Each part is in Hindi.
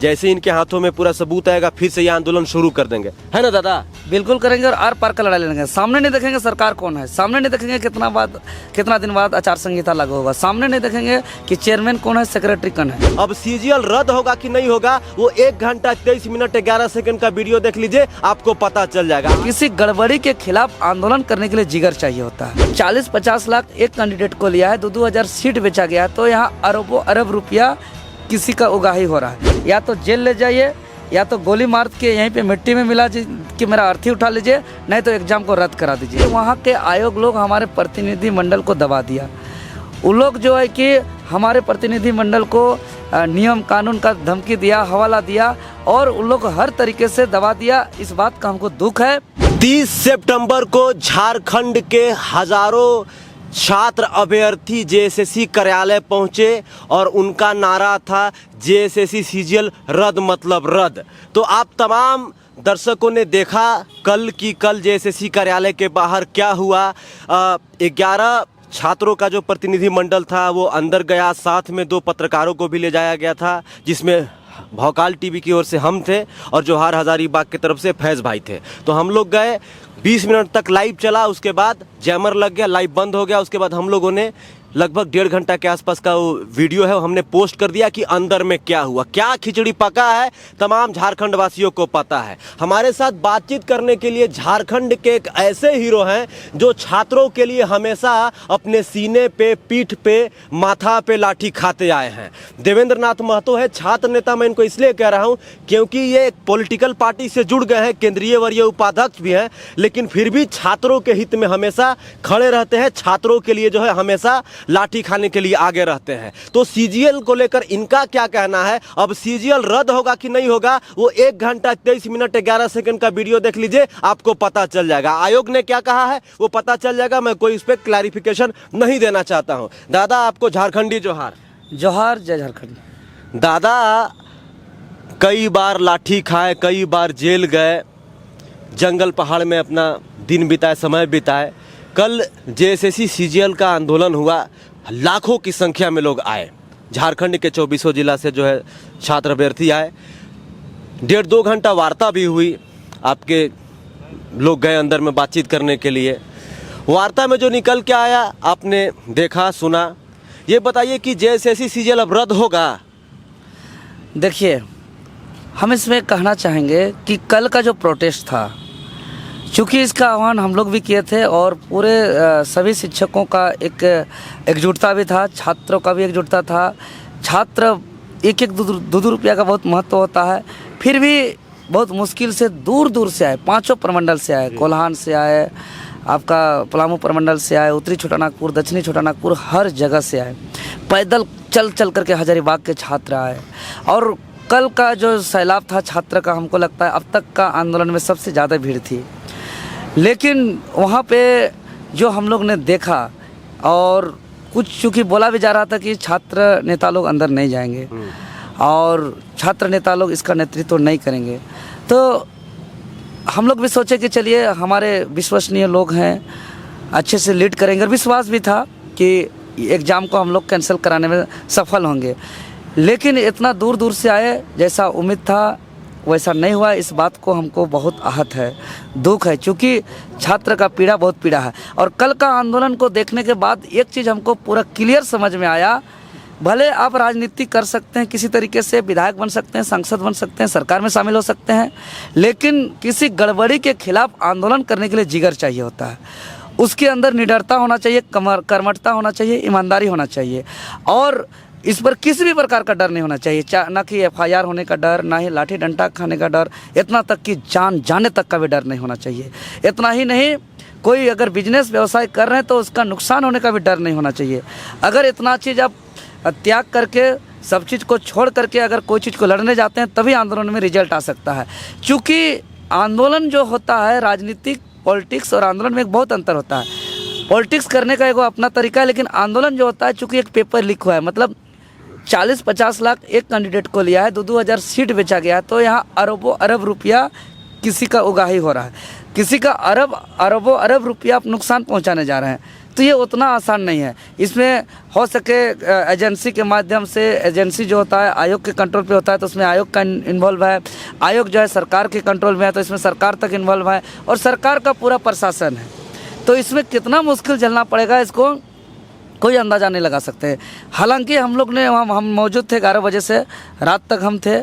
जैसे इनके हाथों में पूरा सबूत आएगा फिर से ये आंदोलन शुरू कर देंगे, है ना दादा? बिल्कुल करेंगे और आर पार का लड़ाई लड़ेंगे। सामने नहीं देखेंगे सरकार कौन है, सामने नहीं देखेंगे कितना दिन बाद आचार संहिता लागू होगा, सामने नहीं देखेंगे कि चेयरमैन कौन है, सेक्रेटरी कौन है। अब सीजीएल रद्द होगा कि नहीं होगा वो 1 घंटा 23 मिनट 11 सेकंड का वीडियो देख लीजिए, आपको पता चल जाएगा। किसी गड़बड़ी के खिलाफ आंदोलन करने के लिए जिगर चाहिए होता है। 40-50 लाख एक कैंडिडेट को लिया है, 2-2 हजार सीट बेचा गया, तो यहाँ अरबों अरब रुपया किसी का उगाही हो रहा है। या तो जेल ले जाइए या तो गोली मार के यहीं पे मिट्टी में मिला कि मेरा अर्थी उठा लीजिए, नहीं तो एग्जाम को रद्द करा दीजिए। वहाँ के आयोग लोग हमारे प्रतिनिधि मंडल को दबा दिया। वो लोग जो है कि हमारे प्रतिनिधि मंडल को नियम कानून का धमकी दिया, हवाला दिया और उन लोग हर तरीके से दबा दिया। इस बात का हमको दुख है। 30 सितंबर को झारखंड के हजारों छात्र अभ्यर्थी जेएसएससी कार्यालय पहुंचे और उनका नारा था जेएसएससी सीजीएल रद्द मतलब रद्द। तो आप तमाम दर्शकों ने देखा कल जेएसएससी कार्यालय के बाहर क्या हुआ। 11 छात्रों का जो प्रतिनिधि मंडल था वो अंदर गया, साथ में 2 पत्रकारों को भी ले जाया गया था, जिसमें भौकाल टीवी की ओर से हम थे और जोहार हजारीबाग की तरफ से फैज़ भाई थे। तो हम लोग गए, 20 मिनट तक लाइव चला, उसके बाद जैमर लग गया, लाइव बंद हो गया। उसके बाद हम लोगों ने लगभग 1.5 घंटा के आसपास का वो वीडियो है हमने पोस्ट कर दिया कि अंदर में क्या हुआ, क्या खिचड़ी पका है, तमाम झारखंड वासियों को पता है। हमारे साथ बातचीत करने के लिए झारखंड के एक ऐसे हीरो हैं जो छात्रों के लिए हमेशा अपने सीने पे, पीठ पे, माथा पे लाठी खाते आए हैं। देवेंद्र नाथ महतो है छात्र नेता। मैं इनको इसलिए कह रहा हूँ क्योंकि ये एक पॉलिटिकल पार्टी से जुड़ गए हैं, केंद्रीय वरीय उपाध्यक्ष भी हैं, लेकिन फिर भी छात्रों के हित में हमेशा खड़े रहते हैं, छात्रों के लिए जो है हमेशा लाठी खाने के लिए आगे रहते हैं। तो सीजीएल को लेकर इनका क्या कहना है, अब सीजीएल रद्द होगा कि नहीं होगा वो 1 घंटा 23 मिनट 11 सेकंड का वीडियो देख लीजिए, आपको पता चल जाएगा। आयोग ने क्या कहा है वो पता चल जाएगा। मैं कोई इस पर क्लैरिफिकेशन नहीं देना चाहता हूं। दादा आपको झारखंडी जोहार। जोहार, जय झारखंड। दादा कई बार लाठी खाए, कई बार जेल गए, जंगल पहाड़ में अपना दिन बिताए, समय बिताए। कल जेएसएससी सीजीएल का आंदोलन हुआ, लाखों की संख्या में लोग आए। झारखंड के 24 जिला से जो है छात्र अभ्यर्थी आए। 1.5-2 घंटा वार्ता भी हुई। आपके लोग गए अंदर में बातचीत करने के लिए। वार्ता में जो निकल के आया आपने देखा, सुना। ये बताइए कि जेएसएससी सीजीएल अब रद्द होगा? देखिए, हम इसमें कहना चाहेंगे कि कल का जो प्रोटेस्ट था, चूँकि इसका आह्वान हम लोग भी किए थे और पूरे सभी शिक्षकों का एक एकजुटता भी था, छात्रों का भी एकजुटता था। छात्र 1-1, 2-2 रुपया का बहुत महत्व होता है, फिर भी बहुत मुश्किल से दूर दूर से आए, 5 प्रमंडल से आए, कोल्हान से आए, आपका पलामू प्रमंडल से आए, उत्तरी छोटानागपुर, दक्षिणी छोटानागपुर, हर जगह से आए। पैदल चल करके हजारीबाग के छात्र आए। और कल का जो सैलाब था छात्र का, हमको लगता है अब तक का आंदोलन में सबसे ज़्यादा भीड़ थी। लेकिन वहाँ पे जो हम लोग ने देखा, और कुछ चूँकि बोला भी जा रहा था कि छात्र नेता लोग अंदर नहीं जाएंगे और छात्र नेता लोग इसका नेतृत्व नहीं करेंगे, तो हम लोग भी सोचे कि चलिए हमारे विश्वसनीय लोग हैं, अच्छे से लीड करेंगे। और विश्वास भी था कि एग्ज़ाम को हम लोग कैंसिल कराने में सफल होंगे। लेकिन इतना दूर दूर से आए, जैसा उम्मीद था वैसा नहीं हुआ। इस बात को हमको बहुत आहत है, दुख है, क्योंकि छात्र का पीड़ा बहुत पीड़ा है। और कल का आंदोलन को देखने के बाद एक चीज़ हमको पूरा क्लियर समझ में आया, भले आप राजनीति कर सकते हैं, किसी तरीके से विधायक बन सकते हैं, सांसद बन सकते हैं, सरकार में शामिल हो सकते हैं, लेकिन किसी गड़बड़ी के खिलाफ आंदोलन करने के लिए जिगर चाहिए होता है। उसके अंदर निडरता होना चाहिए, कर्मठता होना चाहिए, ईमानदारी होना चाहिए, और इस पर किसी भी प्रकार का डर नहीं होना चाहिए। ना कि FIR होने का डर, ना ही लाठी डंडा खाने का डर, इतना तक कि जान जाने तक का भी डर नहीं होना चाहिए। इतना ही नहीं, कोई अगर बिजनेस व्यवसाय कर रहे हैं तो उसका नुकसान होने का भी डर नहीं होना चाहिए। अगर इतना चीज़ आप त्याग करके, सब चीज़ को छोड़ करके अगर कोई चीज़ को लड़ने जाते हैं, तभी आंदोलन में रिजल्ट आ सकता है। क्योंकि आंदोलन जो होता है, राजनीतिक, पॉलिटिक्स और आंदोलन में एक बहुत अंतर होता है। पॉलिटिक्स करने का एक अपना तरीका है, लेकिन आंदोलन जो होता है, चूँकि एक पेपर लीक हुआ है, मतलब 40-50 लाख एक कैंडिडेट को लिया है, 2-2 हजार सीट बेचा गया है, तो यहाँ अरबों अरब रुपया किसी का उगाही हो रहा है, किसी का अरबों अरब रुपया आप नुकसान पहुँचाने जा रहे हैं। तो ये उतना आसान नहीं है। इसमें हो सके एजेंसी के माध्यम से, एजेंसी जो होता है आयोग के कंट्रोल पे होता है तो उसमें आयोग का इन्वॉल्व है, आयोग जो है सरकार के कंट्रोल में है तो इसमें सरकार तक इन्वॉल्व है और सरकार का पूरा प्रशासन है। तो इसमें कितना मुश्किल झेलना पड़ेगा इसको कोई अंदाज़ा नहीं लगा सकते। हालांकि हम लोग ने हम मौजूद थे 11 बजे से रात तक हम थे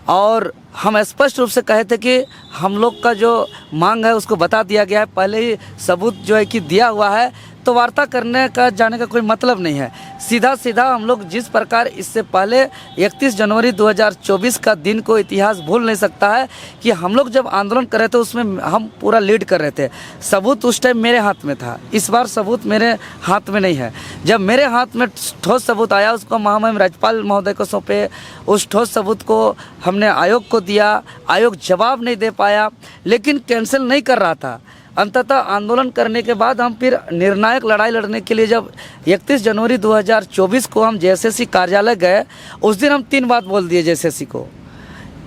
और हम स्पष्ट रूप से कहे थे कि हम लोग का जो मांग है उसको बता दिया गया है, पहले ही सबूत जो है कि दिया हुआ है, तो वार्ता करने का जाने का कोई मतलब नहीं है। सीधा सीधा हम लोग जिस प्रकार इससे पहले 31 जनवरी 2024 का दिन को इतिहास भूल नहीं सकता है कि हम लोग जब आंदोलन कर रहे थे उसमें हम पूरा लीड कर रहे थे। सबूत उस टाइम मेरे हाथ में था, इस बार सबूत मेरे हाथ में नहीं है। जब मेरे हाथ में ठोस सबूत आया उसको महामहिम राज्यपाल महोदय को सौंपे, उस ठोस सबूत को हमने आयोग को दिया, आयोग जवाब नहीं दे पाया लेकिन कैंसिल नहीं कर रहा था। अंततः आंदोलन करने के बाद हम फिर निर्णायक लड़ाई लड़ने के लिए जब 31 जनवरी 2024 को हम जेएसएससी कार्यालय गए, उस दिन हम 3 बात बोल दिए जेएसएससी को।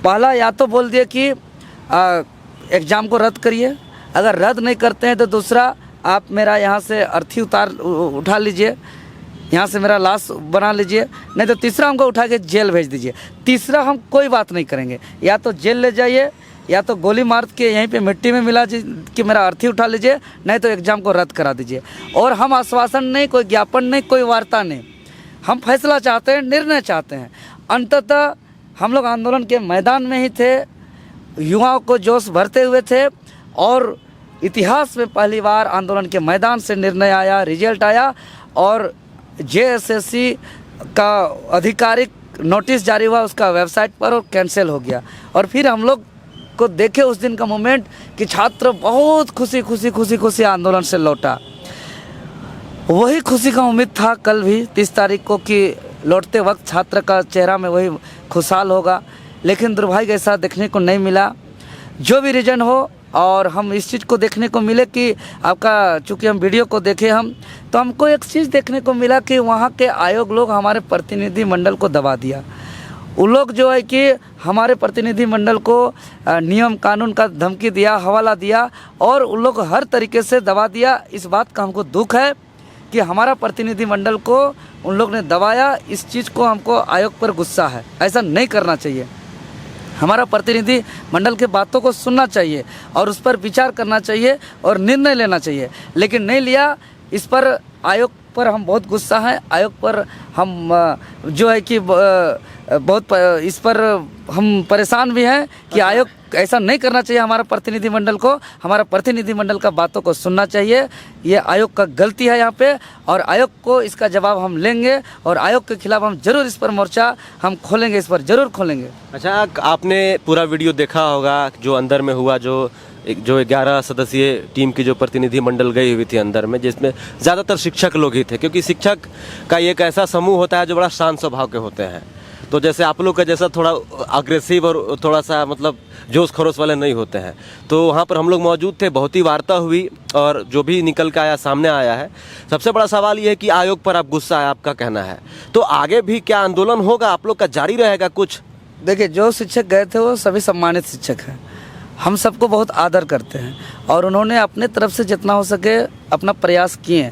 पहला या तो बोल दिए कि एग्ज़ाम को रद्द करिए, अगर रद्द नहीं करते हैं तो दूसरा आप मेरा यहाँ से अर्थी उठा लीजिए, यहाँ से मेरा लाश बना लीजिए, नहीं तो तीसरा हमको उठा के जेल भेज दीजिए। तीसरा हम कोई बात नहीं करेंगे, या तो जेल ले जाइए या तो गोली मार के यहीं पे मिट्टी में मिला कि मेरा अर्थी उठा लीजिए, नहीं तो एग्ज़ाम को रद्द करा दीजिए। और हम आश्वासन नहीं, कोई ज्ञापन नहीं, कोई वार्ता नहीं, हम फैसला चाहते हैं, निर्णय चाहते हैं। अंततः हम लोग आंदोलन के मैदान में ही थे, युवाओं को जोश भरते हुए थे और इतिहास में पहली बार आंदोलन के मैदान से निर्णय आया, रिजल्ट आया और जेएसएससी का आधिकारिक नोटिस जारी हुआ उसका वेबसाइट पर और कैंसिल हो गया। और फिर हम लोग को देखे उस दिन का मोमेंट कि छात्र बहुत खुशी आंदोलन से लौटा। वही खुशी का उम्मीद था कल भी 30 तारीख को कि लौटते वक्त छात्र का चेहरा में वही खुशहाल होगा, लेकिन दुर्भाग्य ऐसा देखने को नहीं मिला। जो भी रीज़न हो, और हम इस चीज़ को देखने को मिले कि आपका, चूँकि हम वीडियो को देखे हम, तो हमको एक चीज़ देखने को मिला कि वहाँ के आयोग लोग हमारे प्रतिनिधि मंडल को दबा दिया। वो लोग जो है कि हमारे प्रतिनिधि मंडल को नियम कानून का धमकी दिया, हवाला दिया और उन लोग हर तरीके से दबा दिया। इस बात का हमको दुख है कि हमारा प्रतिनिधि मंडल को उन लोग ने दबाया। इस चीज़ को हमको आयोग पर गुस्सा है, ऐसा नहीं करना चाहिए। हमारा प्रतिनिधि मंडल के बातों को सुनना चाहिए और उस पर विचार करना चाहिए और निर्णय लेना चाहिए, लेकिन नहीं लिया। इस पर आयोग पर हम बहुत गुस्सा हैं। आयोग पर हम जो है कि बहुत इस पर हम परेशान भी हैं कि आयोग ऐसा नहीं करना चाहिए। हमारा प्रतिनिधि मंडल को, हमारा प्रतिनिधि मंडल का बातों को सुनना चाहिए। ये आयोग का गलती है यहाँ पे और आयोग को इसका जवाब हम लेंगे और आयोग के खिलाफ हम जरूर इस पर मोर्चा हम खोलेंगे, इस पर जरूर खोलेंगे। अच्छा, आपने पूरा वीडियो देखा होगा जो अंदर में हुआ, जो 11 सदस्यीय टीम की जो प्रतिनिधि मंडल गई हुई थी अंदर में, जिसमें ज़्यादातर शिक्षक लोग ही थे, क्योंकि शिक्षक का एक ऐसा समूह होता है जो बड़ा शांत स्वभाव के होते हैं। तो जैसे आप लोग का जैसा थोड़ा अग्रेसिव और थोड़ा सा मतलब जोश खरोश वाले नहीं होते हैं। तो वहाँ पर हम लोग मौजूद थे, बहुत ही वार्ता हुई और जो भी निकल के आया सामने आया है। सबसे बड़ा सवाल ये है कि आयोग पर आप गुस्सा है, आपका कहना है, तो आगे भी क्या आंदोलन होगा, आप लोग का जारी रहेगा कुछ? देखिए, जो शिक्षक गए थे वो सभी सम्मानित शिक्षक हैं, हम सबको बहुत आदर करते हैं और उन्होंने अपने तरफ से जितना हो सके अपना प्रयास किए,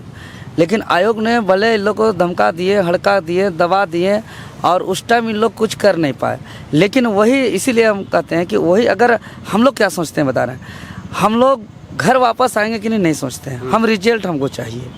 लेकिन आयोग ने भले इन लोग को धमका दिए, हड़का दिए, दबा दिए और उस टाइम इन लोग कुछ कर नहीं पाए। लेकिन वही, इसीलिए हम कहते हैं कि वही, अगर हम लोग क्या सोचते हैं बता रहे हैं, हम लोग घर वापस आएंगे कि नहीं सोचते हैं, हम रिजल्ट हमको चाहिए।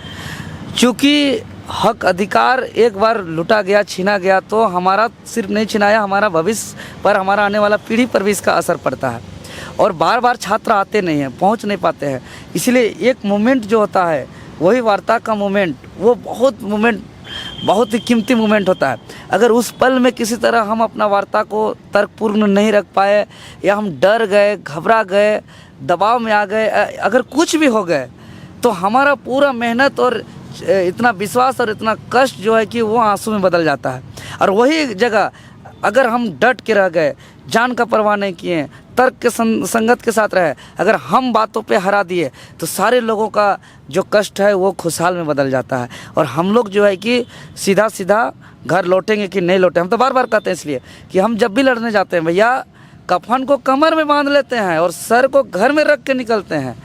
चूँकि हक अधिकार एक बार लुटा गया, छीना गया, तो हमारा सिर्फ नहीं छिनाया, हमारा भविष्य पर, हमारा आने वाला पीढ़ी पर भी इसका असर पड़ता है। और बार बार छात्र आते नहीं हैं, पहुंच नहीं पाते हैं, इसलिए एक मोमेंट जो होता है वही वार्ता का मोमेंट, वो बहुत ही कीमती मोमेंट होता है। अगर उस पल में किसी तरह हम अपना वार्ता को तर्कपूर्ण नहीं रख पाए या हम डर गए, घबरा गए, दबाव में आ गए, अगर कुछ भी हो गए, तो हमारा पूरा मेहनत और इतना विश्वास और इतना कष्ट जो है कि वो आंसू में बदल जाता है। और वही जगह अगर हम डट के रह गए, जान का परवाह नहीं किए, तर्क के संगत के साथ रहे, अगर हम बातों पे हरा दिए, तो सारे लोगों का जो कष्ट है वो खुशहाल में बदल जाता है। और हम लोग जो है कि सीधा सीधा घर लौटेंगे कि नहीं लौटे, हम तो बार बार कहते हैं इसलिए कि हम जब भी लड़ने जाते हैं भैया, कफन को कमर में बांध लेते हैं और सर को घर में रख के निकलते हैं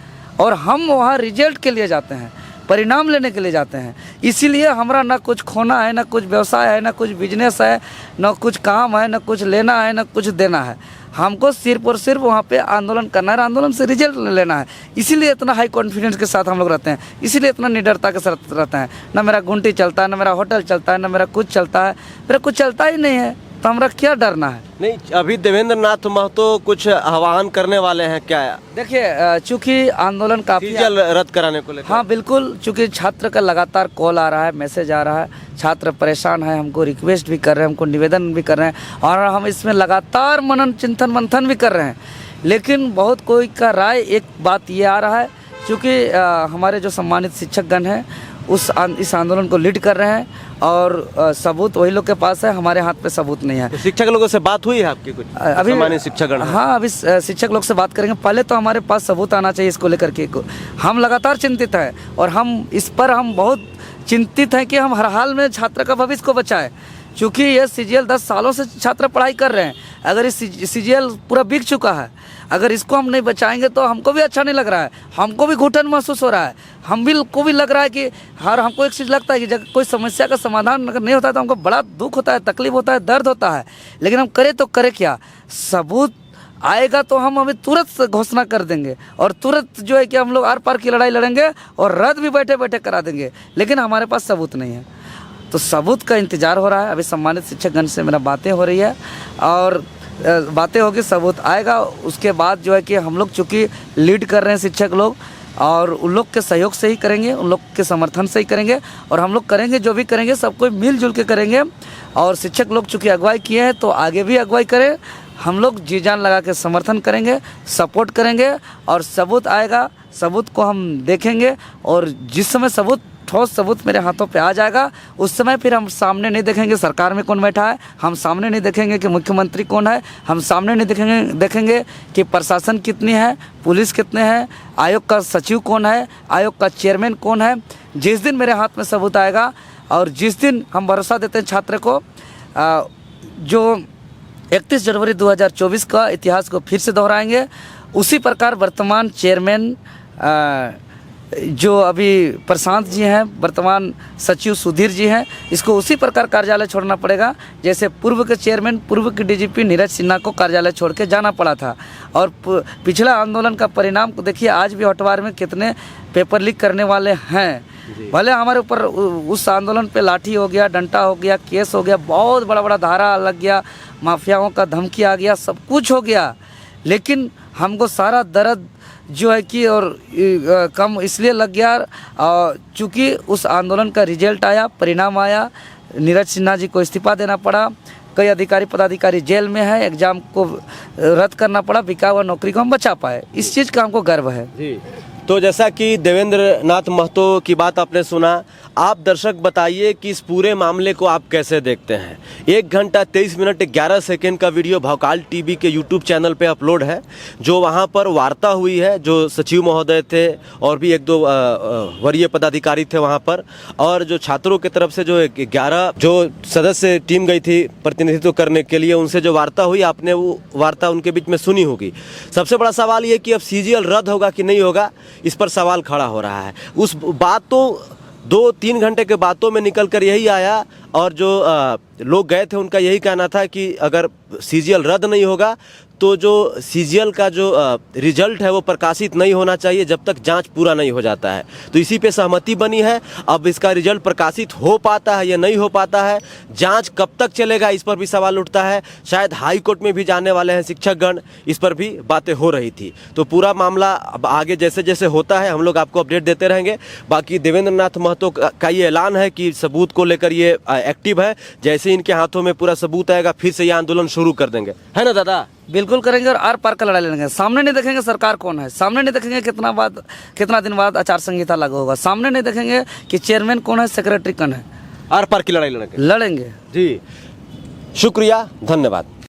और हम वहाँ रिजल्ट के लिए जाते हैं। परिणाम लेने के लिए जाते हैं। इसीलिए हमारा ना कुछ खोना है, ना कुछ व्यवसाय है, ना कुछ बिजनेस है, ना कुछ काम है, ना कुछ लेना है, ना कुछ देना है। हमको सिर्फ और सिर्फ वहाँ पे आंदोलन करना है, आंदोलन से रिजल्ट लेना है। इसीलिए इतना हाई कॉन्फिडेंस के साथ हम लोग रहते हैं, इसीलिए इतना निडरता के साथ रहते हैं। ना मेरा गुंटी चलता है, ना मेरा होटल चलता है, ना मेरा कुछ चलता है, मेरा कुछ चलता ही नहीं है, तो हमारा क्या डरना है। नहीं, अभी देवेंद्र नाथ महतो कुछ आह्वान करने वाले हैं क्या? देखिए, चूँकि आंदोलन काफ़ी सीजीएल रद्द कराने को लेकर? हाँ बिल्कुल, चूँकि छात्र का लगातार कॉल आ रहा है, मैसेज आ रहा है, छात्र परेशान है, हमको रिक्वेस्ट भी कर रहे हैं, हमको निवेदन भी कर रहे हैं, और हम इसमें लगातार मनन चिंतन मंथन भी कर रहे हैं। लेकिन बहुत कोई का राय एक बात ये आ रहा है, चूँकि हमारे जो सम्मानित शिक्षकगण हैं इस आंदोलन को लीड कर रहे हैं, और सबूत वही लोग के पास है, हमारे हाथ पे सबूत नहीं है। तो शिक्षक लोगों से बात हुई है आपकी कुछ? अभी सामान्य शिक्षकगण? हाँ, अभी शिक्षक लोग से बात करेंगे। पहले तो हमारे पास सबूत आना चाहिए इसको लेकर के। हम लगातार चिंतित हैं, और हम इस पर बहुत चिंतित हैं कि हम हर हाल में छात्र का भविष्य को बचाएं। चूँकि ये सीजीएल 10 सालों से छात्र पढ़ाई कर रहे हैं, अगर इस सीजीएल पूरा बिक चुका है, अगर इसको हम नहीं बचाएंगे तो हमको भी अच्छा नहीं लग रहा है, हमको भी घुटन महसूस हो रहा है, को भी लग रहा है कि हमको एक चीज़ लगता है कि जब कोई समस्या का समाधान अगर नहीं होता है तो हमको बड़ा दुख होता है, तकलीफ होता है, दर्द होता है। लेकिन हम करें तो करें क्या? सबूत आएगा तो हम अभी तुरंत घोषणा कर देंगे, और तुरंत जो है कि हम लोग आर पार की लड़ाई लड़ेंगे और रद्द भी बैठे बैठे करा देंगे। लेकिन हमारे पास सबूत नहीं है, तो सबूत का इंतज़ार हो रहा है। अभी सम्मानित शिक्षकगण से मेरा बातें हो रही है, और बातें होगी, सबूत आएगा, उसके बाद जो है कि हम लोग चूँकि लीड कर रहे हैं शिक्षक लोग, और उन लोग के सहयोग से ही करेंगे, उन लोग के समर्थन से ही करेंगे, और हम लोग करेंगे जो भी करेंगे सब कोई मिलजुल के करेंगे। और शिक्षक लोग चूँकि अगुवाई किए हैं तो आगे भी अगुवाई करें, हम लोग जी जान लगा के समर्थन करेंगे, सपोर्ट करेंगे, और सबूत आएगा, सबूत को हम देखेंगे, और जिस समय सबूत ठोस सबूत मेरे हाथों पे आ जाएगा, उस समय फिर हम सामने नहीं देखेंगे सरकार में कौन बैठा है, हम सामने नहीं देखेंगे कि मुख्यमंत्री कौन है, हम सामने नहीं देखेंगे कि प्रशासन कितनी है, पुलिस कितने हैं, आयोग का सचिव कौन है, आयोग का चेयरमैन कौन है। जिस दिन मेरे हाथ में सबूत आएगा, और जिस दिन हम भरोसा देते हैं छात्र को, जो 31 जनवरी 2024 का इतिहास को फिर से दोहराएंगे, उसी प्रकार वर्तमान चेयरमैन जो अभी प्रशांत जी हैं, वर्तमान सचिव सुधीर जी हैं, इसको उसी प्रकार कार्यालय छोड़ना पड़ेगा जैसे पूर्व के चेयरमैन, पूर्व के डीजीपी नीरज सिन्हा को कार्यालय छोड़ के जाना पड़ा था। और पिछला आंदोलन का परिणाम को देखिए, आज भी हटवार में कितने पेपर लीक करने वाले हैं। भले हमारे ऊपर उस आंदोलन पे लाठी हो गया, डंडा हो गया, केस हो गया, बहुत बड़ा बड़ा धारा लग गया, माफियाओं का धमकी आ गया, सब कुछ हो गया, लेकिन हमको सारा दर्द जो है कि और कम इसलिए लग गया चूँकि उस आंदोलन का रिजल्ट आया, परिणाम आया, नीरज सिन्हा जी को इस्तीफा देना पड़ा, कई अधिकारी पदाधिकारी जेल में है, एग्ज़ाम को रद्द करना पड़ा, बिका हुआ नौकरी को हम बचा पाए, इस चीज़ का हमको गर्व है जी। तो जैसा कि देवेंद्र नाथ महतो की बात आपने सुना, आप दर्शक बताइए कि इस पूरे मामले को आप कैसे देखते हैं। 1 घंटा 23 मिनट 11 सेकेंड का वीडियो भौकाल टीवी के यूट्यूब चैनल पे अपलोड है, जो वहां पर वार्ता हुई है, जो सचिव महोदय थे और भी 1-2 वरीय पदाधिकारी थे वहां पर, और जो छात्रों की तरफ से जो 11 जो सदस्य टीम गई थी प्रतिनिधित्व करने के लिए, उनसे जो वार्ता हुई, आपने वो वार्ता उनके बीच में सुनी होगी। सबसे बड़ा सवाल ये कि अब सीजीएल रद्द होगा कि नहीं होगा, इस पर सवाल खड़ा हो रहा है। उस बात तो 2-3 घंटे के बातों में निकल कर यही आया, और जो लोग गए थे उनका यही कहना था कि अगर सीजीएल रद्द नहीं होगा तो जो सीजीएल का जो रिजल्ट है वो प्रकाशित नहीं होना चाहिए जब तक जांच पूरा नहीं हो जाता है। तो इसी पे सहमति बनी है। अब इसका रिजल्ट प्रकाशित हो पाता है या नहीं हो पाता है, जांच कब तक चलेगा, इस पर भी सवाल उठता है। शायद हाई कोर्ट में भी जाने वाले हैं शिक्षकगण, इस पर भी बातें हो रही थी। तो पूरा मामला अब आगे जैसे जैसे होता है हम लोग आपको अपडेट देते रहेंगे। बाकी देवेंद्र नाथ महतो का ये ऐलान है कि सबूत को लेकर ये एक्टिव है, जैसे इनके हाथों में पूरा सबूत आएगा फिर से ये आंदोलन शुरू कर देंगे, है ना दादा? बिल्कुल करेंगे, और आर पार का लड़ाई लड़ेंगे। सामने नहीं देखेंगे सरकार कौन है, सामने नहीं देखेंगे कितना दिन बाद आचार संहिता लागू होगा, सामने नहीं देखेंगे कि चेयरमैन कौन है, सेक्रेटरी कौन है, आर पार की लड़ाई लड़ेंगे लड़ेंगे। जी। शुक्रिया, धन्यवाद।